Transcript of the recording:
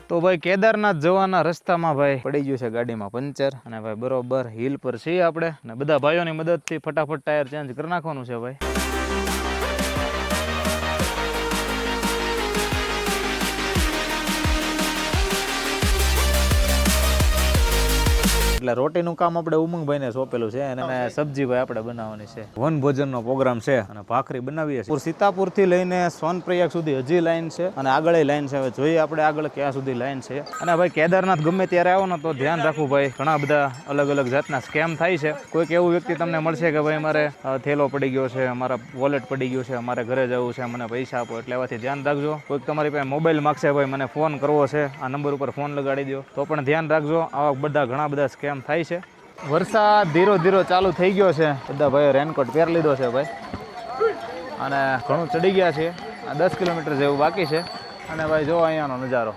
તો ભાઈ કેદારનાથ જવાના રસ્તામાં ભાઈ પડી ગયું છે ગાડીમાં પંચર અને ભાઈ બરોબર હિલ પર છીએ આપણે અને બધા ભાઈઓની મદદથી ફટાફટ ટાયર ચેન્જ કરી નાખવાનું છે ભાઈ. એટલે રોટીનું કામ આપણે ઉમંગભાઈને સોંપેલું છે અને સબ્જી ભાઈ આપણે બનાવવાની છે. વન ભોજનનો પ્રોગ્રામ છે અને ભાખરી બનાવીએ છીએ. સીતાપુર થી લઈને સોનપ્રયાગ સુધી હજી લાઈન છે અને આગળ લાઈન છે. હવે જોઈએ આપણે આગળ ક્યાં સુધી લાઈન છે. અને ભાઈ કેદારનાથ ગમે ત્યારે આવો ને તો ધ્યાન રાખવું ભાઈ, ઘણા બધા અલગ અલગ જાતના સ્કેમ થાય છે. કોઈક એવું વ્યક્તિ તમને મળશે કે ભાઈ મારે થેલો પડી ગયો છે, મારા વોલેટ પડી ગયું છે, મારે ઘરે જવું છે, મને પૈસા આપો. એટલે એવાથી ધ્યાન રાખજો. કોઈક તમારી પાસે મોબાઈલ માગશે, ભાઈ મને ફોન કરવો છે, આ નંબર ઉપર ફોન લગાડી દો, તો પણ ધ્યાન રાખજો. આવા બધા ઘણા બધા સ્કેમ થાય છે. વરસાદ ધીરો ધીરો ચાલુ થઈ ગયો છે. બધા ભાઈ રેનકોટ પહેરી લીધો છે ભાઈ અને ઘણું ચડી ગયા છે. 10 કિલોમીટર જેવું બાકી છે અને ભાઈ જો અહીંયાનો નજારો